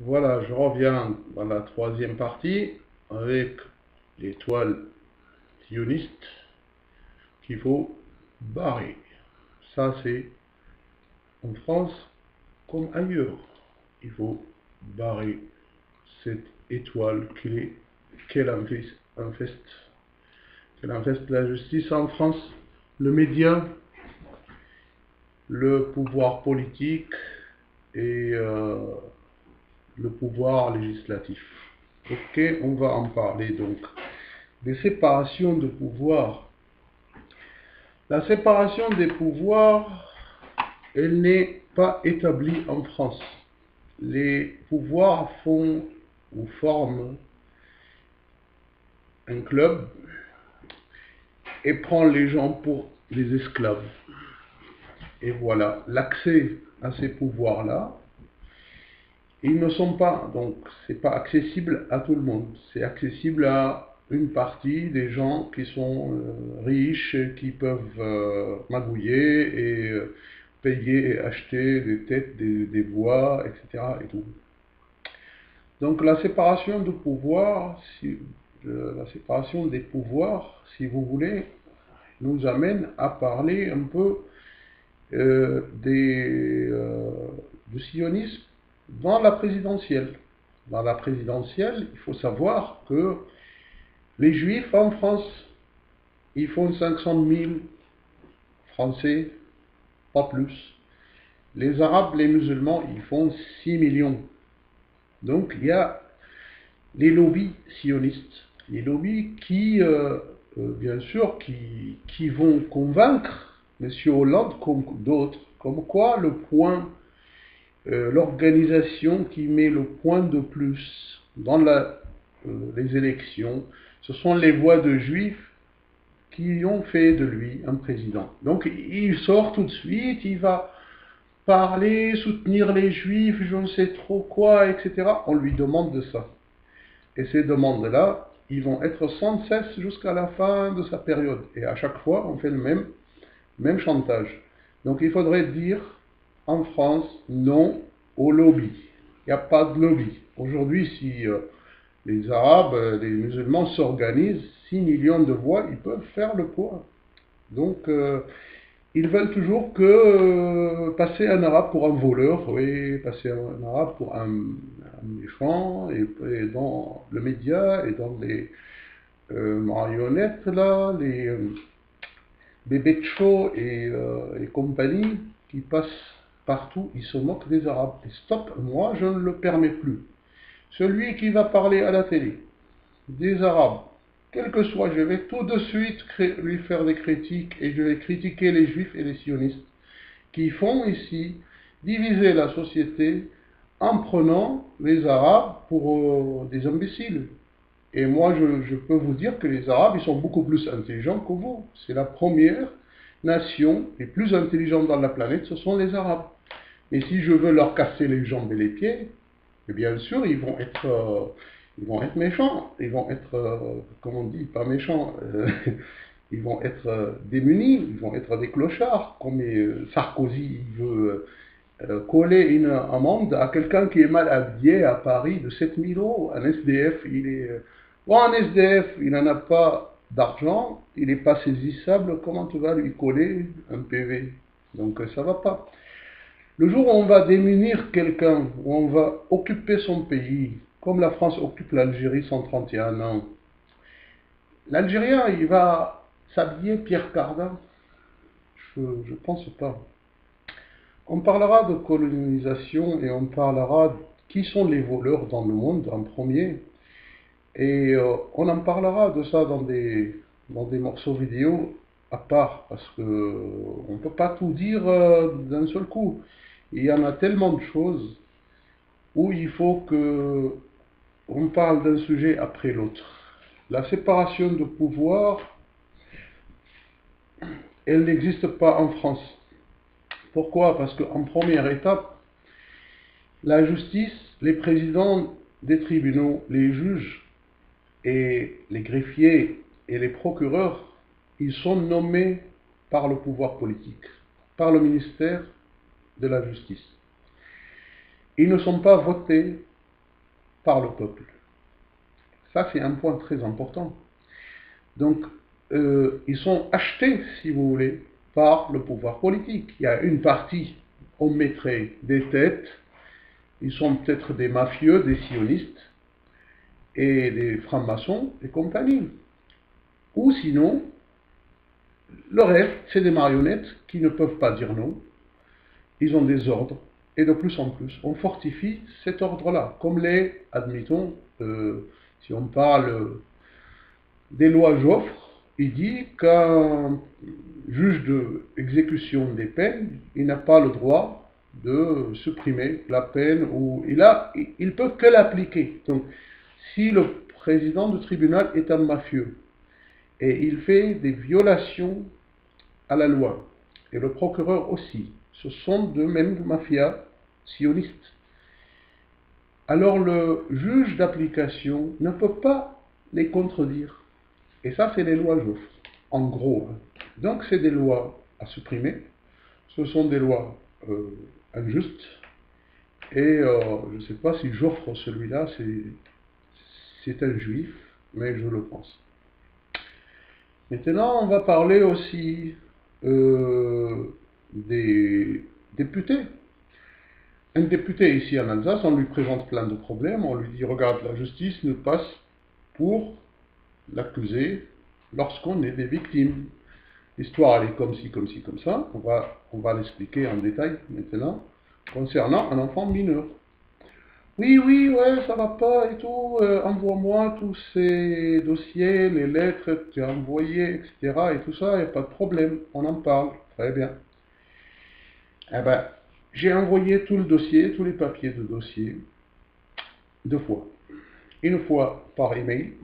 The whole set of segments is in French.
Voilà, je reviens dans la troisième partie avec l'étoile sioniste qu'il faut barrer. Ça, c'est en France comme ailleurs. Il faut barrer cette étoile qu'elle infeste la justice en France, le média, le pouvoir politique et le pouvoir législatif. Ok, on va en parler donc. Des séparations de pouvoir. La séparation des pouvoirs, elle n'est pas établie en France. Les pouvoirs font ou forment un club et prennent les gens pour des esclaves. Et voilà, l'accès à ces pouvoirs-là, ils ne sont pas, donc c'est pas accessible à tout le monde. C'est accessible à une partie des gens qui sont riches, qui peuvent magouiller et payer et acheter des têtes, des voix, etc. Et tout. Donc la séparation de pouvoir, la séparation des pouvoirs, si vous voulez, nous amène à parler un peu du sionisme dans la présidentielle. Dans la présidentielle, il faut savoir que les juifs en France, ils font 500 000 Français, pas plus. Les arabes, les musulmans, ils font 6 millions. Donc il y a les lobbies sionistes, les lobbies qui, bien sûr, qui vont convaincre M. Hollande comme d'autres, comme quoi l'organisation qui met le point de plus dans les élections, ce sont les voix de juifs qui ont fait de lui un président. Donc il sort tout de suite, il va parler, soutenir les juifs, je ne sais trop quoi, etc. On lui demande de ça. Et ces demandes-là, ils vont être sans cesse jusqu'à la fin de sa période. Et à chaque fois, on fait le même chantage. Donc il faudrait dire en France non au lobby. Il n'y a pas de lobby. Aujourd'hui, si les Arabes, les musulmans s'organisent, 6 millions de voix, ils peuvent faire le poids. Donc ils veulent toujours que passer un arabe pour un voleur, oui, passer un arabe pour un méchant, et dans le média et dans les marionnettes, là, les bébés de show et compagnie qui passent partout, ils se moquent des arabes. Et stop, moi je ne le permets plus. Celui qui va parler à la télé des arabes, quel que soit, je vais tout de suite lui faire des critiques et je vais critiquer les juifs et les sionistes qui font ici diviser la société en prenant les arabes pour des imbéciles. Et moi, je peux vous dire que les arabes, ils sont beaucoup plus intelligents que vous. C'est la première nation les plus intelligentes dans la planète, ce sont les arabes. Et si je veux leur casser les jambes et les pieds, et bien sûr, ils vont être méchants, ils vont être, comme on dit, pas méchants, ils vont être démunis, ils vont être des clochards, comme Sarkozy il veut coller une amende à quelqu'un qui est mal habillé à Paris de 7 000 euros. Un SDF, un SDF, il n'en a pas d'argent, il n'est pas saisissable, comment tu vas lui coller un PV? Donc ça va pas. Le jour où on va démunir quelqu'un, où on va occuper son pays, comme la France occupe l'Algérie 131 ans, l'Algérien, il va s'habiller Pierre Cardin? Je ne pense pas. On parlera de colonisation et on parlera de qui sont les voleurs dans le monde en premier. Et on en parlera de ça dans des morceaux vidéo à part, parce que on ne peut pas tout dire d'un seul coup. Il y en a tellement de choses où il faut que on parle d'un sujet après l'autre. La séparation de pouvoir, elle n'existe pas en France. Pourquoi? Parce qu'en première étape, la justice, les présidents des tribunaux, les juges et les greffiers et les procureurs, ils sont nommés par le pouvoir politique, par le ministère de la Justice. Ils ne sont pas votés par le peuple. Ça, c'est un point très important. Donc, ils sont achetés, si vous voulez, par le pouvoir politique. Il y a une partie, on mettrait des têtes, ils sont peut-être des mafieux, des sionistes, et des francs-maçons et compagnie. Ou sinon, le reste, c'est des marionnettes qui ne peuvent pas dire non. Ils ont des ordres. Et de plus en plus, on fortifie cet ordre-là. Comme les, admettons, si on parle des lois Joffre, il dit qu'un juge d'exécution des peines, il n'a pas le droit de supprimer la peine, ou il peut que l'appliquer. Donc, si le président du tribunal est un mafieux, et il fait des violations à la loi, et le procureur aussi, ce sont de mêmes mafias sionistes, alors le juge d'application ne peut pas les contredire. Et ça, c'est les lois Joffre, en gros. Donc, c'est des lois à supprimer. Ce sont des lois injustes. Et je ne sais pas si Joffre, celui-là, c'est un juif, mais je le pense. Maintenant, on va parler aussi des députés. Un député ici en Alsace, on lui présente plein de problèmes, on lui dit, regarde, la justice nous passe pour l'accuser lorsqu'on est des victimes. L'histoire, elle est comme ci, comme ci, comme ça. On va l'expliquer en détail maintenant, concernant un enfant mineur. Oui, oui, ouais, ça va pas et tout, envoie-moi tous ces dossiers, les lettres que tu as envoyées, etc. et tout ça, il n'y a pas de problème, on en parle, très bien. Eh ben, j'ai envoyé tout le dossier, tous les papiers de dossier, 2 fois. Une fois par email,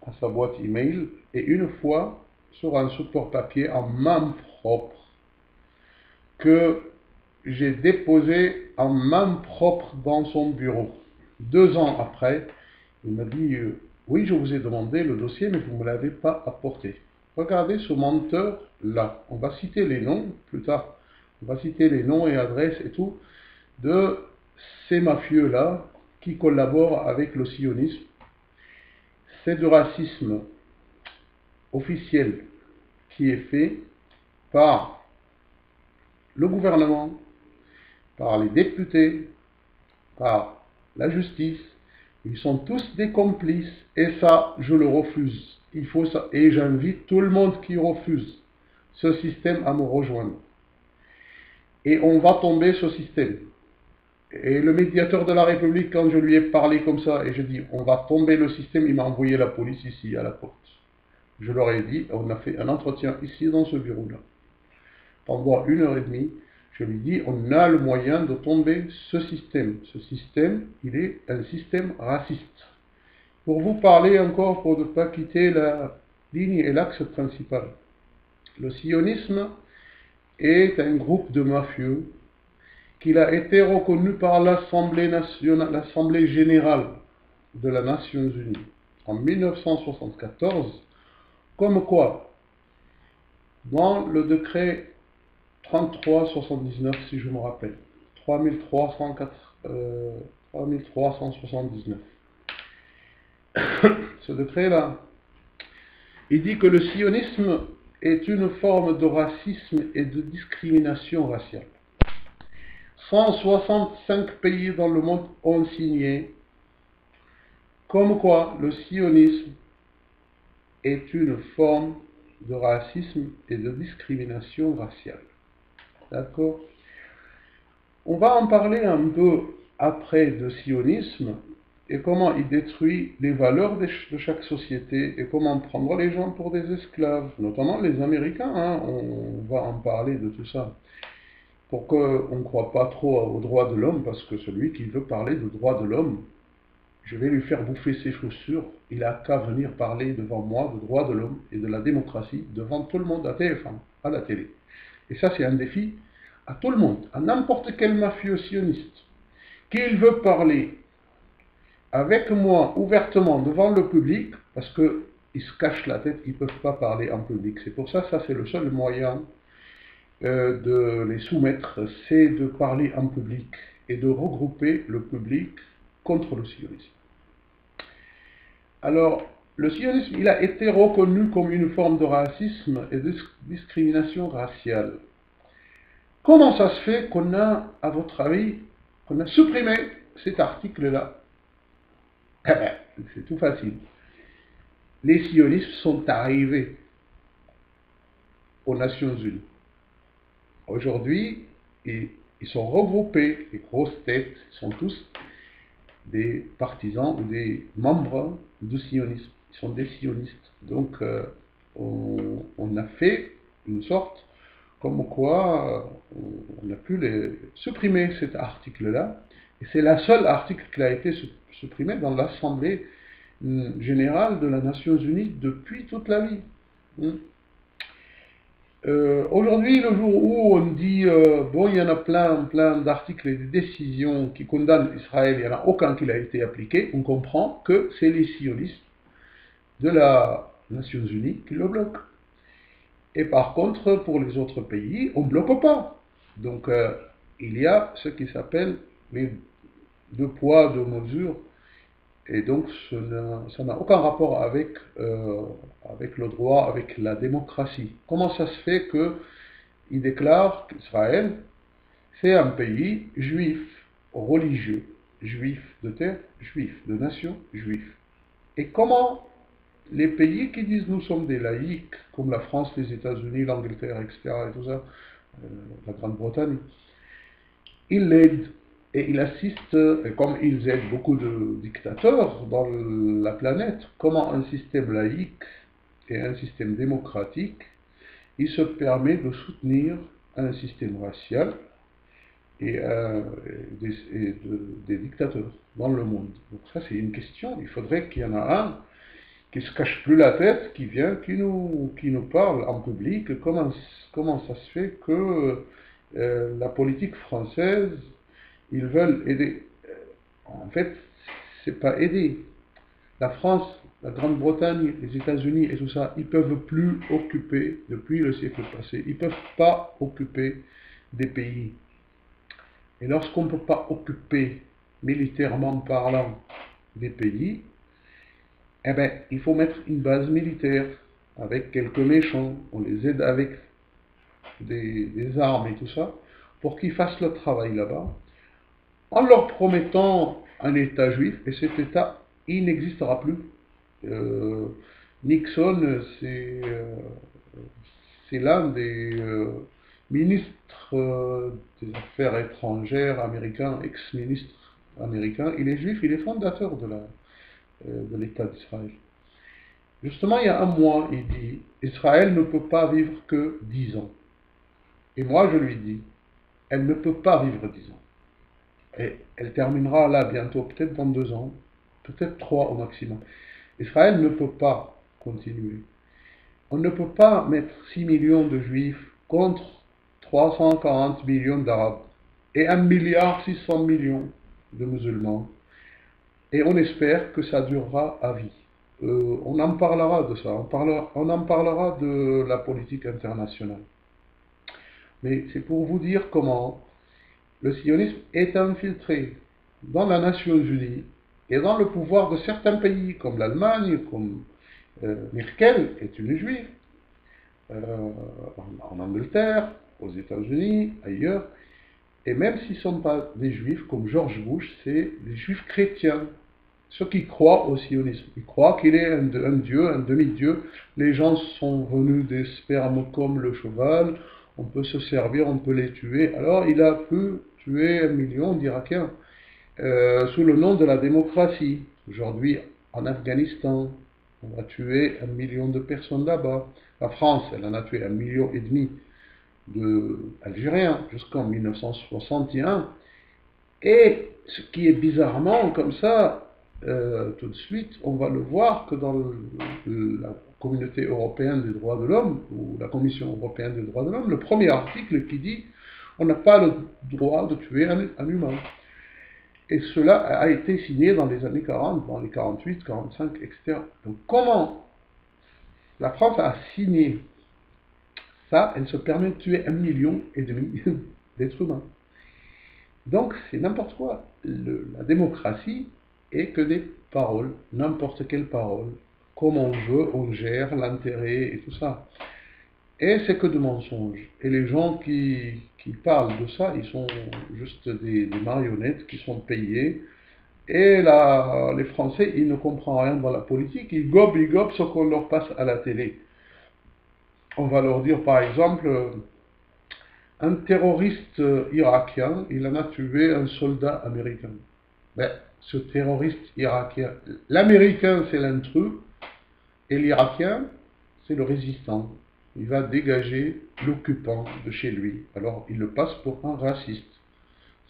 à sa boîte email, et une fois sur un support papier en main propre, que j'ai déposé en main propre dans son bureau. 2 ans après, il m'a dit oui, je vous ai demandé le dossier, mais vous ne me l'avez pas apporté. Regardez ce menteur-là. On va citer les noms plus tard. On va citer les noms et adresses et tout de ces mafieux-là qui collaborent avec le sionisme. C'est du racisme officiel qui est fait par le gouvernement, par les députés, par la justice. Ils sont tous des complices et ça, je le refuse. Il faut ça. Et j'invite tout le monde qui refuse ce système à me rejoindre. Et on va tomber ce système. Et le médiateur de la République, quand je lui ai parlé comme ça, et je dis, on va tomber le système, il m'a envoyé la police ici, à la porte. Je leur ai dit, on a fait un entretien ici, dans ce bureau-là. Pendant 1h30, je lui dis, on a le moyen de tomber ce système. Ce système, il est un système raciste. Pour vous parler encore, pour ne pas quitter la ligne et l'axe principal. Le sionisme est un groupe de mafieux qui a été reconnu par l'Assemblée générale de la Nations Unies en 1974, comme quoi, dans le décret 3379, si je me rappelle, 3379, ce décret-là, il dit que le sionisme est une forme de racisme et de discrimination raciale. 165 pays dans le monde ont signé, comme quoi le sionisme est une forme de racisme et de discrimination raciale. D'accord? On va en parler un peu après de sionisme et comment il détruit les valeurs de chaque société et comment prendre les gens pour des esclaves, notamment les Américains, hein, on va en parler de tout ça. Pour qu'on ne croit pas trop aux droits de l'homme, parce que celui qui veut parler de droits de l'homme, je vais lui faire bouffer ses chaussures, il n'a qu'à venir parler devant moi de droits de l'homme et de la démocratie, devant tout le monde à TF1, à la télé. Et ça, c'est un défi à tout le monde, à n'importe quel mafieux sioniste, qu'il veut parler avec moi ouvertement devant le public, parce qu'ils se cachent la tête, ils ne peuvent pas parler en public. C'est pour ça, ça c'est le seul moyen de les soumettre, c'est de parler en public et de regrouper le public contre le sionisme. Alors, le sionisme, il a été reconnu comme une forme de racisme et de discrimination raciale. Comment ça se fait qu'on a, à votre avis, qu'on a supprimé cet article-là? Eh ben, c'est tout facile. Les sionistes sont arrivés aux Nations Unies. Aujourd'hui, ils sont regroupés, les grosses têtes sont tous des partisans ou des membres du sionisme. Ils sont des sionistes. Donc, on a fait une sorte comme quoi on a pu supprimer cet article-là. Et c'est la seule article qui a été supprimé dans l'Assemblée générale de la Nations Unies depuis toute la vie. Aujourd'hui, le jour où on dit, bon, il y en a plein d'articles et de décisions qui condamnent Israël, il n'y en a aucun qui a été appliqué, on comprend que c'est les sionistes de la Nations Unies qui le bloquent. Et par contre, pour les autres pays, on ne bloque pas. Donc, il y a ce qui s'appelle les deux poids, deux mesures. Et donc, ça n'a aucun rapport avec le droit, avec la démocratie. Comment ça se fait qu'il déclare qu'Israël, c'est un pays juif, religieux, juif de terre, juif de nation, juif. Et comment les pays qui disent nous sommes des laïcs, comme la France, les États-Unis, l'Angleterre, etc., et tout ça, la Grande-Bretagne, ils l'aident et ils assistent, et comme ils aident beaucoup de dictateurs dans la planète, comment un système laïque et un système démocratique, il se permet de soutenir un système racial et des dictateurs dans le monde. Donc ça c'est une question, il faudrait qu'il y en a un qui se cache plus la tête, qui vient, qui nous parle en public, comment ça se fait que la politique française, ils veulent aider. En fait, c'est pas aider. La France, la Grande-Bretagne, les États-Unis et tout ça, ils peuvent plus occuper, depuis le siècle passé, ils peuvent pas occuper des pays. Et lorsqu'on ne peut pas occuper, militairement parlant, des pays, eh bien, il faut mettre une base militaire avec quelques méchants, on les aide avec des armes et tout ça, pour qu'ils fassent le travail là-bas, en leur promettant un État juif, et cet État, il n'existera plus. Nixon, c'est l'un des ministres des Affaires étrangères américains, ex-ministre américain, il est juif, il est fondateur de l'État d'Israël. Justement, il y a un mois, il dit, Israël ne peut pas vivre que 10 ans. Et moi, je lui dis, elle ne peut pas vivre 10 ans. Et elle terminera là bientôt, peut-être dans 2 ans, peut-être 3 au maximum. Israël ne peut pas continuer. On ne peut pas mettre 6 millions de juifs contre 340 millions d'arabes et 1,6 milliard de musulmans. Et on espère que ça durera à vie. On en parlera de ça, on en parlera de la politique internationale. Mais c'est pour vous dire comment le sionisme est infiltré dans la Nations Unies et dans le pouvoir de certains pays, comme l'Allemagne, comme Merkel est une juive, en Angleterre, aux États-Unis, ailleurs. Et même s'ils ne sont pas des juifs, comme George Bush, c'est des juifs chrétiens. Ceux qui croient au sionisme. Ils croient qu'il est un dieu, un demi-dieu. Les gens sont venus des spermes comme le cheval. On peut se servir, on peut les tuer. Alors il a pu tuer 1 million d'Irakiens sous le nom de la démocratie. Aujourd'hui, en Afghanistan, on va tuer 1 million de personnes là-bas. La France, elle en a tué 1,5 million d'Algériens jusqu'en 1961. Et ce qui est bizarrement comme ça, tout de suite, on va le voir que dans la communauté européenne des droits de l'homme, ou la Commission européenne des droits de l'homme, le premier article qui dit on n'a pas le droit de tuer un humain. Et cela a été signé dans les années 40, dans les 48, 45, etc. Donc comment la France a signé ça, elle se permet de tuer 1,5 million d'êtres humains. Donc c'est n'importe quoi. La démocratie, et que des paroles, n'importe quelle parole, comme on veut, on gère l'intérêt et tout ça. Et c'est que de mensonges. Et les gens qui parlent de ça, ils sont juste des marionnettes qui sont payées. Et là, les Français, ils ne comprennent rien dans la politique, ils gobent ce qu'on leur passe à la télé. On va leur dire par exemple, un terroriste irakien, il en a tué un soldat américain. Ben, ce terroriste irakien, l'américain c'est l'intrus, et l'Irakien, c'est le résistant. Il va dégager l'occupant de chez lui. Alors, il le passe pour un raciste.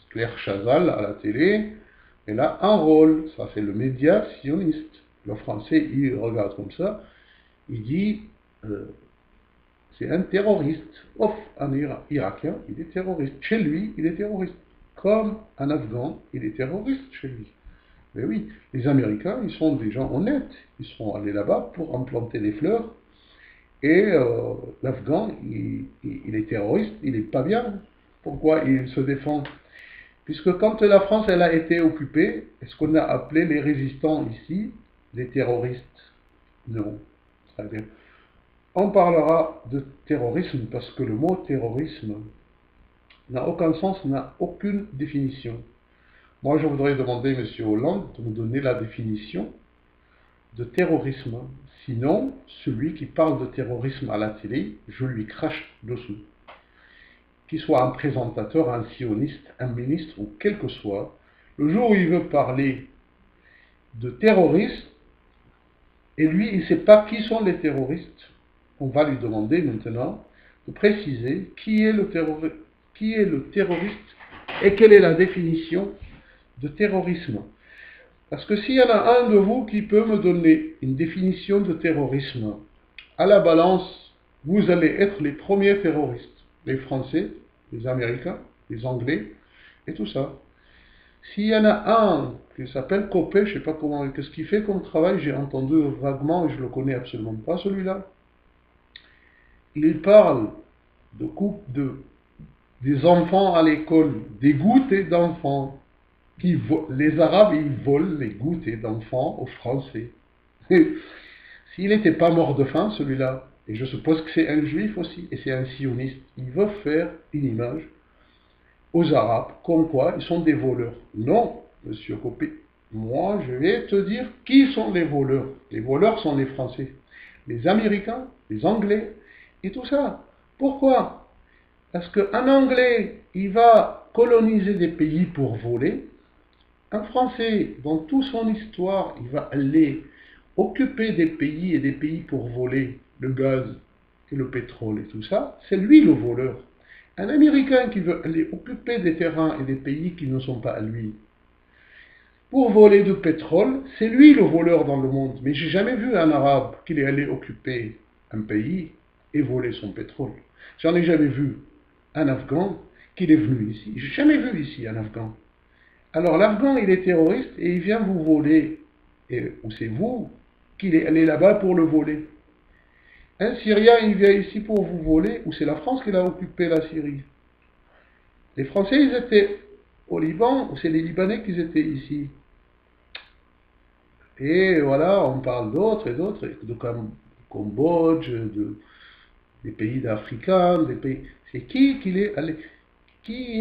Claire Chazal, à la télé, elle a un rôle. Ça, c'est le média sioniste. Le français, il regarde comme ça. Il dit, c'est un terroriste. Ouf, un Irakien, il est terroriste. Chez lui, il est terroriste. Comme un Afghan, il est terroriste chez lui. Mais oui, les Américains, ils sont des gens honnêtes. Ils sont allés là-bas pour implanter des fleurs. Et l'Afghan, il est terroriste, il n'est pas bien. Pourquoi il se défend? Puisque quand la France elle a été occupée, est-ce qu'on a appelé les résistants ici des terroristes? Non. C'est-à-dire, on parlera de terrorisme parce que le mot terrorisme n'a aucun sens, n'a aucune définition. Moi, je voudrais demander à M. Hollande de me donner la définition de terrorisme. Sinon, celui qui parle de terrorisme à la télé, je lui crache dessous. Qu'il soit un présentateur, un sioniste, un ministre ou quel que soit, le jour où il veut parler de terrorisme, et lui, il ne sait pas qui sont les terroristes, on va lui demander maintenant de préciser qui est le terroriste et quelle est la définition de terrorisme. Parce que s'il y en a un de vous qui peut me donner une définition de terrorisme, à la balance, vous allez être les premiers terroristes. Les Français, les Américains, les Anglais, et tout ça. S'il y en a un qui s'appelle Copé, je ne sais pas comment, qu'est-ce qu'il fait comme travail, j'ai entendu vaguement et je ne le connais absolument pas celui-là. Il parle des enfants à l'école, des goûters d'enfants. Les Arabes, ils volent les goûters d'enfants aux Français. S'il n'était pas mort de faim, celui-là, et je suppose que c'est un juif aussi, et c'est un sioniste, il veut faire une image aux Arabes, comme quoi ils sont des voleurs. Non, monsieur Copé, moi je vais te dire qui sont les voleurs. Les voleurs sont les Français, les Américains, les Anglais, et tout ça. Pourquoi? Parce qu'un Anglais, il va coloniser des pays pour voler. Un Français, dans toute son histoire, il va aller occuper des pays et des pays pour voler le gaz et le pétrole et tout ça. C'est lui le voleur. Un Américain qui veut aller occuper des terrains et des pays qui ne sont pas à lui pour voler du pétrole, c'est lui le voleur dans le monde. Mais j'ai jamais vu un Arabe qui est allé occuper un pays et voler son pétrole. J'en ai jamais vu un Afghan qui est venu ici. J'ai jamais vu ici un Afghan. Alors l'Afghan, il est terroriste et il vient vous voler. Ou c'est vous qui est allé là-bas pour le voler. Un Syrien, il vient ici pour vous voler, ou c'est la France qui a occupé la Syrie. Les Français, ils étaient au Liban, ou c'est les Libanais qui étaient ici. Et voilà, on parle d'autres et d'autres, de Cambodge, des pays d'Africains, des pays. C'est qui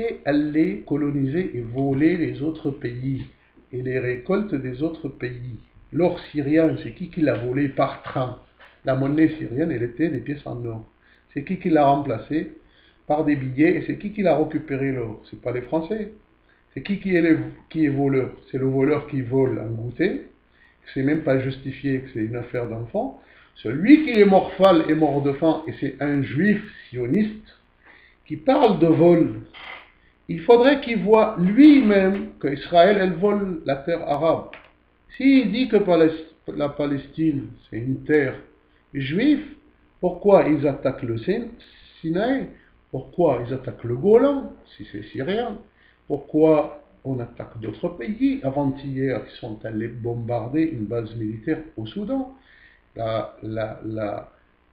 est allé coloniser et voler les autres pays et les récoltes des autres pays? L'or syrien, c'est qui l'a volé par train? La monnaie syrienne, elle était des pièces en or. C'est qui l'a remplacé par des billets et c'est qui l'a récupéré l'or? C'est pas les Français. C'est qui est voleur? C'est le voleur qui vole un goûter. C'est même pas justifié que c'est une affaire d'enfant. Celui qui est morphale et mort de faim, et c'est un juif sioniste qui parle de vol. Il faudrait qu'il voie lui-même qu'Israël, elle vole la terre arabe. S'il dit que la Palestine, c'est une terre juive, pourquoi ils attaquent le Sinaï? Pourquoi ils attaquent le Golan, si c'est syrien? Pourquoi on attaque d'autres pays? Avant-hier, ils sont allés bombarder une base militaire au Soudan.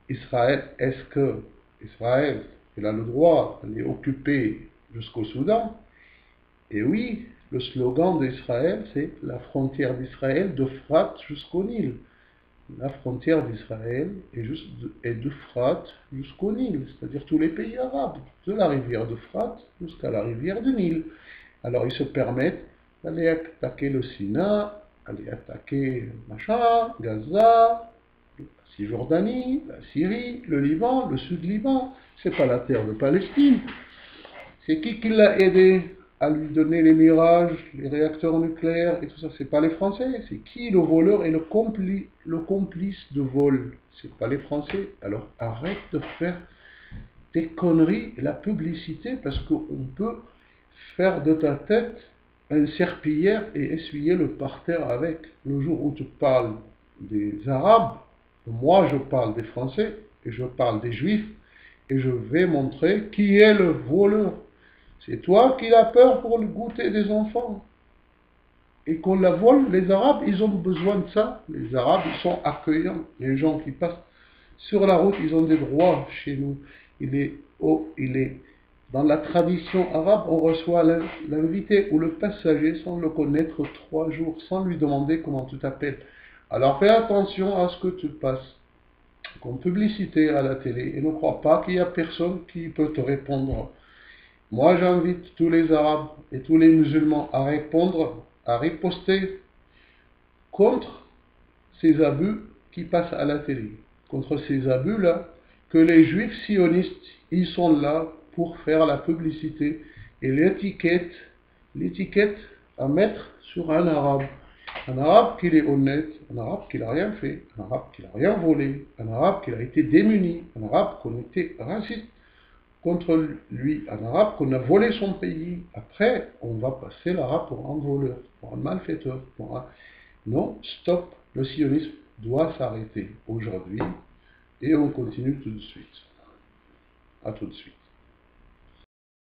Israël, est-ce que Israël, il a le droit d'aller occuper jusqu'au Soudan? Et oui, Le slogan d'Israël, c'est la frontière d'Israël d'Euphrate jusqu'au Nil. La frontière d'Israël est d'Euphrate jusqu'au Nil, c'est-à-dire tous les pays arabes, de la rivière d'Euphrate jusqu'à la rivière du Nil. Alors ils se permettent d'aller attaquer le Sinaï, aller attaquer machin, Gaza, la Cisjordanie, la Syrie, le Liban, le Sud-Liban. C'est pas la terre de Palestine. C'est qui l'a aidé à lui donner les mirages, les réacteurs nucléaires et tout ça? C'est pas les Français. C'est qui le voleur et le complice de vol? C'est pas les Français. Alors arrête de faire des conneries et la publicité, parce qu'on peut faire de ta tête une serpillière et essuyer le parterre avec. Le jour où tu parles des Arabes, moi je parle des Français et je parle des Juifs et je vais montrer qui est le voleur. C'est toi qui as peur pour le goûter des enfants. Et qu'on la vole, les Arabes, ils ont besoin de ça. Les Arabes, ils sont accueillants. Les gens qui passent sur la route, ils ont des droits chez nous. Il est dans la tradition arabe, on reçoit l'invité ou le passager sans le connaître 3 jours, sans lui demander comment tu t'appelles. Alors fais attention à ce que tu passes comme publicité à la télé et ne crois pas qu'il y a personne qui peut te répondre. Moi, j'invite tous les Arabes et tous les musulmans à répondre, à riposter contre ces abus qui passent à la télé. Contre ces abus-là, que les Juifs sionistes, ils sont là pour faire la publicité et l'étiquette à mettre sur un Arabe. Un Arabe qui est honnête, un Arabe qui n'a rien fait, un Arabe qui n'a rien volé, un Arabe qui a été démuni, un Arabe qu'on était raciste contre lui, un Arabe qu'on a volé son pays. Après, on va passer l'Arabe pour un voleur, pour un malfaiteur, Non, stop, le sionisme doit s'arrêter aujourd'hui et on continue tout de suite. À tout de suite.